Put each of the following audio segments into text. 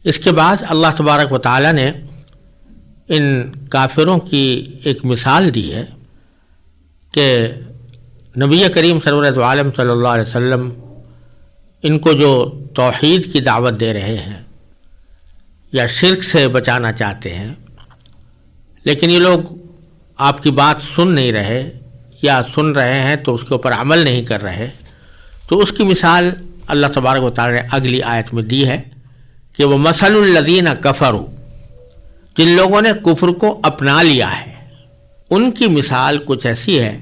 اس کے بعد اللہ تبارک و تعالیٰ نے ان کافروں کی ایک مثال دی ہے کہ نبی کریم سرورت عالم صلی اللہ علیہ وسلم ان کو جو توحید کی دعوت دے رہے ہیں یا شرک سے بچانا چاہتے ہیں، لیکن یہ لوگ آپ کی بات سن نہیں رہے یا سن رہے ہیں تو اس کے اوپر عمل نہیں کر رہے، تو اس کی مثال اللہ تبارک و تعالیٰ نے اگلی آیت میں دی ہے کہ وہ مثل الذین کفروا، جن لوگوں نے کفر کو اپنا لیا ہے، ان کی مثال کچھ ایسی ہے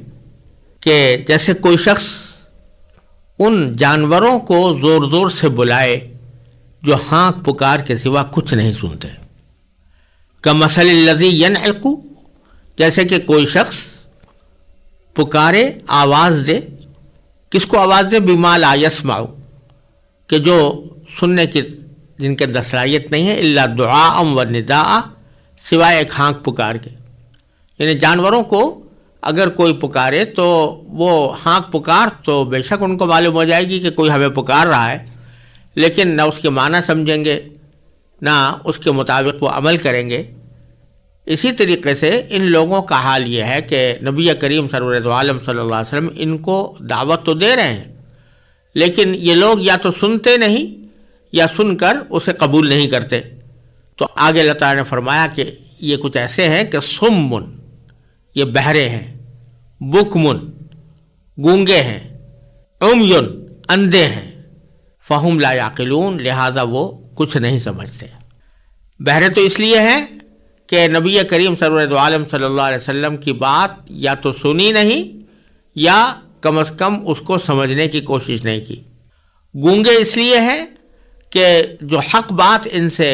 کہ جیسے کوئی شخص ان جانوروں کو زور زور سے بلائے جو ہانک پکار کے سوا کچھ نہیں سنتے، کمثل الذی ینعق، جیسے کہ کوئی شخص پکارے، آواز دے، کس کو آواز دے؟ بما لا یسمع، کہ جو سننے کی جن کے اندر صلاحیت نہیں ہے، الا دعاء و نداء، سوائے ایک ہانک پکار کے، یعنی جانوروں کو اگر کوئی پکارے تو وہ ہانک پکار تو بے شک ان کو معلوم ہو جائے گی کہ کوئی ہمیں پکار رہا ہے، لیکن نہ اس کے معنی سمجھیں گے نہ اس کے مطابق وہ عمل کریں گے۔ اسی طریقے سے ان لوگوں کا حال یہ ہے کہ نبی کریم سرورت عالم صلی اللہ علیہ وسلم ان کو دعوت تو دے رہے ہیں، لیکن یہ لوگ یا تو سنتے نہیں یا سن کر اسے قبول نہیں کرتے۔ تو آگے اللہ تعالیٰ نے فرمایا کہ یہ کچھ ایسے ہیں کہ صمٌ، یہ بہرے ہیں، بکمٌ، گونگے ہیں، عمیٌ، اندھے ہیں، فہم لا یعقلون، لہذا وہ کچھ نہیں سمجھتے۔ بہرے تو اس لیے ہیں کہ نبی کریم سرورت عالم صلی اللہ علیہ وسلم کی بات یا تو سنی نہیں یا کم از کم اس کو سمجھنے کی کوشش نہیں کی۔ گونگے اس لیے ہیں کہ جو حق بات ان سے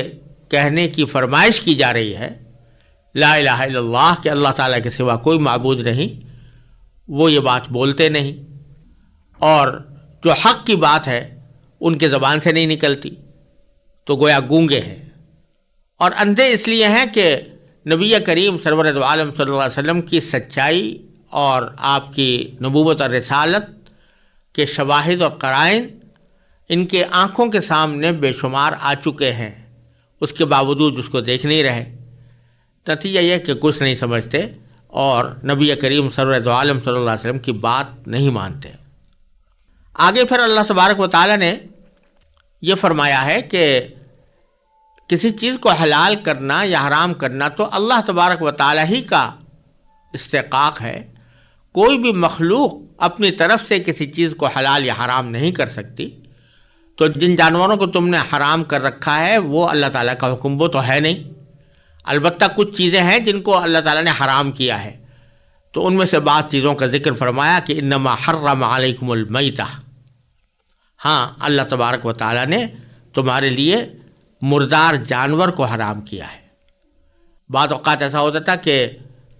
کہنے کی فرمائش کی جا رہی ہے، لا الہ الا اللہ، کہ اللہ تعالیٰ کے سوا کوئی معبود نہیں، وہ یہ بات بولتے نہیں، اور جو حق کی بات ہے ان کے زبان سے نہیں نکلتی، تو گویا گونگے ہیں۔ اور اندھے اس لیے ہیں کہ نبی کریم سرورت عالم صلی اللہ علیہ وسلم کی سچائی اور آپ کی نبوت اور رسالت کے شواہد اور قرائن ان کے آنکھوں کے سامنے بے شمار آ چکے ہیں، اس کے باوجود اس کو دیکھ نہیں رہے۔ نتیجہ یہ کہ کچھ نہیں سمجھتے اور نبی کریم سرورت عالم صلی اللہ علیہ وسلم کی بات نہیں مانتے۔ آگے پھر اللہ تبارک و تعالیٰ نے یہ فرمایا ہے کہ کسی چیز کو حلال کرنا یا حرام کرنا تو اللہ تبارک و تعالیٰ ہی کا استحقاق ہے، کوئی بھی مخلوق اپنی طرف سے کسی چیز کو حلال یا حرام نہیں کر سکتی۔ تو جن جانوروں کو تم نے حرام کر رکھا ہے وہ اللہ تعالیٰ کا حکم وہ تو ہے نہیں، البتہ کچھ چیزیں ہیں جن کو اللہ تعالیٰ نے حرام کیا ہے، تو ان میں سے بعض چیزوں کا ذکر فرمایا کہ انما حرم علیکم المیتہ، ہاں اللہ تبارک و تعالیٰ نے تمہارے لیے مردار جانور کو حرام کیا ہے۔ بعض اوقات ایسا ہوتا تھا کہ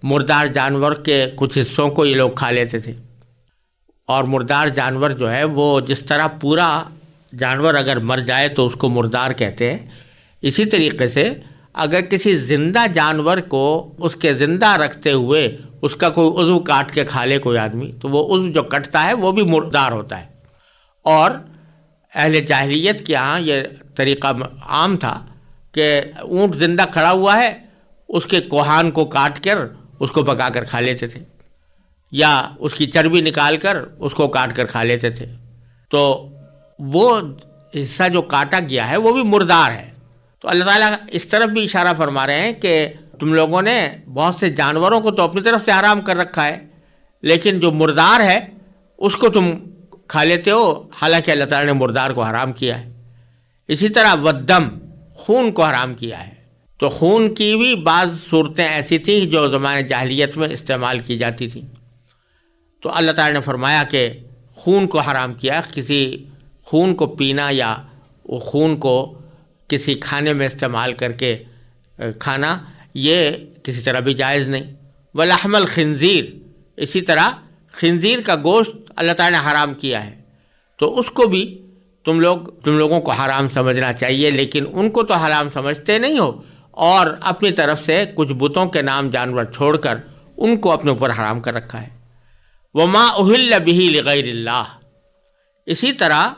مردار جانور کے کچھ حصوں کو یہ لوگ کھا لیتے تھے، اور مردار جانور جو ہے وہ جس طرح پورا جانور اگر مر جائے تو اس کو مردار کہتے ہیں، اسی طریقے سے اگر کسی زندہ جانور کو اس کے زندہ رکھتے ہوئے اس کا کوئی عضو کاٹ کے کھا لے کوئی آدمی تو وہ عضو جو کٹتا ہے وہ بھی مردار ہوتا ہے۔ اور اہل جاہلیت کے ہاں یہ طریقہ عام تھا کہ اونٹ زندہ کھڑا ہوا ہے، اس کے کوہان کو کاٹ کر اس کو پکا کر کھا لیتے تھے، یا اس کی چربی نکال کر اس کو کاٹ کر کھا لیتے تھے، تو وہ حصہ جو کاٹا گیا ہے وہ بھی مردار ہے۔ تو اللہ تعالیٰ اس طرف بھی اشارہ فرما رہے ہیں کہ تم لوگوں نے بہت سے جانوروں کو تو اپنی طرف سے حرام کر رکھا ہے، لیکن جو مردار ہے اس کو تم کھا لیتے ہو، حالانکہ اللہ تعالیٰ نے مردار کو حرام کیا ہے۔ اسی طرح والدم، خون کو حرام کیا ہے، تو خون کی بھی بعض صورتیں ایسی تھیں جو زمانے جاہلیت میں استعمال کی جاتی تھیں، تو اللہ تعالیٰ نے فرمایا کہ خون کو حرام کیا، کسی خون کو پینا یا وہ خون کو کسی کھانے میں استعمال کر کے کھانا یہ کسی طرح بھی جائز نہیں۔ ولحم الخنزیر، اسی طرح خنزیر کا گوشت اللہ تعالیٰ نے حرام کیا ہے، تو اس کو بھی تم لوگوں کو حرام سمجھنا چاہیے، لیکن ان کو تو حرام سمجھتے نہیں ہو، اور اپنی طرف سے کچھ بتوں کے نام جانور چھوڑ کر ان کو اپنے اوپر حرام کر رکھا ہے۔ وما اہل بہ لغیر اللہ، اسی طرح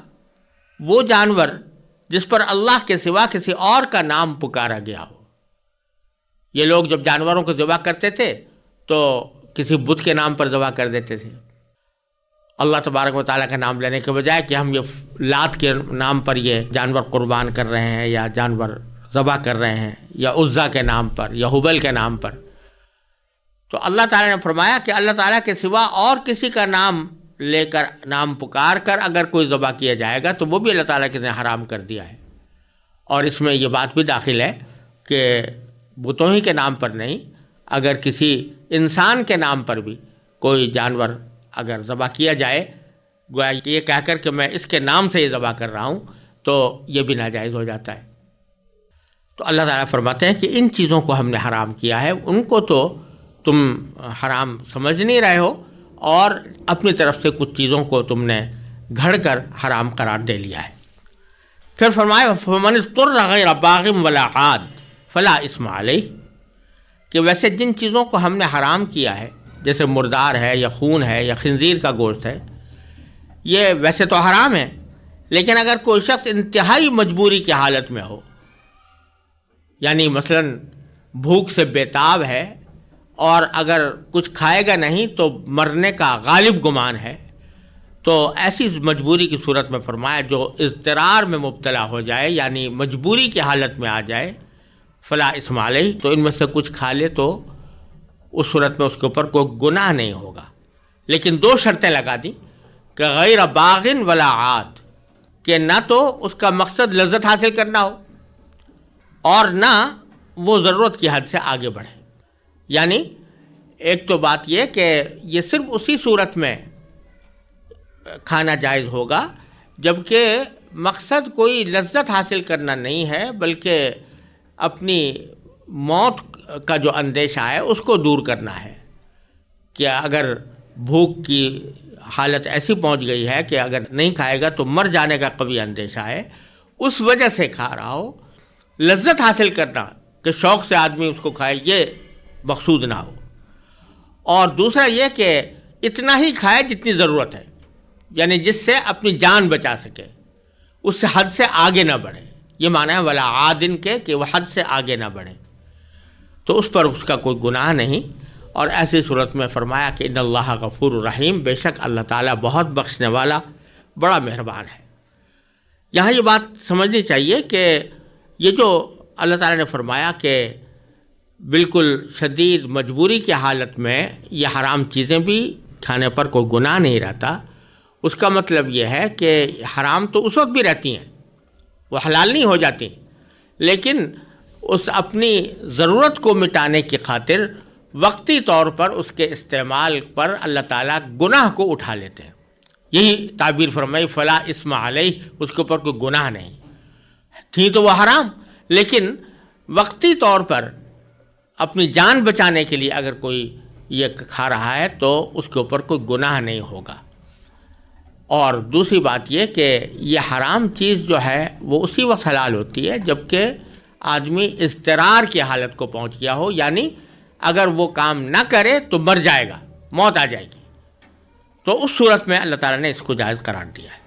وہ جانور جس پر اللہ کے سوا کسی اور کا نام پکارا گیا ہو۔ یہ لوگ جب جانوروں کو ذبح کرتے تھے تو کسی بت کے نام پر ذبح کر دیتے تھے۔ اللہ تبارک و تعالیٰ کا نام لینے کے بجائے کہ ہم یہ لات کے نام پر یہ جانور قربان کر رہے ہیں یا جانور ذبح کر رہے ہیں یا عزا کے نام پر یا حبل کے نام پر، تو اللہ تعالیٰ نے فرمایا کہ اللہ تعالیٰ کے سوا اور کسی کا نام لے کر، نام پکار کر اگر کوئی ذبح کیا جائے گا تو وہ بھی اللہ تعالیٰ کے نے حرام کر دیا ہے۔ اور اس میں یہ بات بھی داخل ہے کہ بتوں ہی کے نام پر نہیں، اگر کسی انسان کے نام پر بھی کوئی جانور اگر ذبح کیا جائے، گویا یہ کہہ کر کہ میں اس کے نام سے یہ ذبح کر رہا ہوں، تو یہ بھی ناجائز ہو جاتا ہے۔ تو اللہ تعالیٰ فرماتے ہیں کہ ان چیزوں کو ہم نے حرام کیا ہے، ان کو تو تم حرام سمجھ نہیں رہے ہو، اور اپنی طرف سے کچھ چیزوں کو تم نے گھڑ کر حرام قرار دے لیا ہے۔ پھر فرمایا فَمَنِ اضْطُرَّ غَيْرَ بَاغٍ وَلَا عَادٍ فَلَا إِثْمَ عَلَيْهِ، کہ ویسے جن چیزوں کو ہم نے حرام کیا ہے، جیسے مردار ہے یا خون ہے یا خنزیر کا گوشت ہے، یہ ویسے تو حرام ہے، لیکن اگر کوئی شخص انتہائی مجبوری کی حالت میں ہو، یعنی مثلا بھوک سے بےتاب ہے اور اگر کچھ کھائے گا نہیں تو مرنے کا غالب گمان ہے، تو ایسی مجبوری کی صورت میں فرمایا جو اضطرار میں مبتلا ہو جائے، یعنی مجبوری کی حالت میں آ جائے، فلا اسم علیہ، تو ان میں سے کچھ کھا لے تو اس صورت میں اس کے اوپر کوئی گناہ نہیں ہوگا۔ لیکن دو شرطیں لگا دیں کہ غیر باغن ولا عاد، کہ نہ تو اس کا مقصد لذت حاصل کرنا ہو اور نہ وہ ضرورت کی حد سے آگے بڑھے۔ یعنی ایک تو بات یہ کہ یہ صرف اسی صورت میں کھانا جائز ہوگا جبکہ مقصد کوئی لذت حاصل کرنا نہیں ہے، بلکہ اپنی موت کا جو اندیشہ ہے اس کو دور کرنا ہے، کہ اگر بھوک کی حالت ایسی پہنچ گئی ہے کہ اگر نہیں کھائے گا تو مر جانے کا قوی اندیشہ ہے، اس وجہ سے کھا رہا ہو۔ لذت حاصل کرنا کہ شوق سے آدمی اس کو کھائے، یہ مقصود نہ ہو۔ اور دوسرا یہ کہ اتنا ہی کھائے جتنی ضرورت ہے، یعنی جس سے اپنی جان بچا سکے، اس سے حد سے آگے نہ بڑھے۔ یہ معنی ہے ولا عادن کے کہ وہ حد سے آگے نہ بڑھے، تو اس پر اس کا کوئی گناہ نہیں۔ اور ایسی صورت میں فرمایا کہ ان اللہ غفور الرحیم، بے شک اللہ تعالیٰ بہت بخشنے والا، بڑا مہربان ہے۔ یہاں یہ بات سمجھنی چاہیے کہ یہ جو اللہ تعالیٰ نے فرمایا کہ بالکل شدید مجبوری کی حالت میں یہ حرام چیزیں بھی کھانے پر کوئی گناہ نہیں رہتا، اس کا مطلب یہ ہے کہ حرام تو اس وقت بھی رہتی ہیں، وہ حلال نہیں ہو جاتی، لیکن اس اپنی ضرورت کو مٹانے کی خاطر وقتی طور پر اس کے استعمال پر اللہ تعالیٰ گناہ کو اٹھا لیتے ہیں۔ یہی تعبیر فرمائی فلا اسم علیہ، اس کے اوپر کوئی گناہ نہیں تھی، تو وہ حرام، لیکن وقتی طور پر اپنی جان بچانے کے لیے اگر کوئی یہ کھا رہا ہے تو اس کے اوپر کوئی گناہ نہیں ہوگا۔ اور دوسری بات یہ کہ یہ حرام چیز جو ہے وہ اسی وقت حلال ہوتی ہے جبکہ آدمی اضطرار کی حالت کو پہنچ گیا ہو، یعنی اگر وہ کام نہ کرے تو مر جائے گا، موت آ جائے گی، تو اس صورت میں اللہ تعالیٰ نے اس کو جائز قرار دیا ہے۔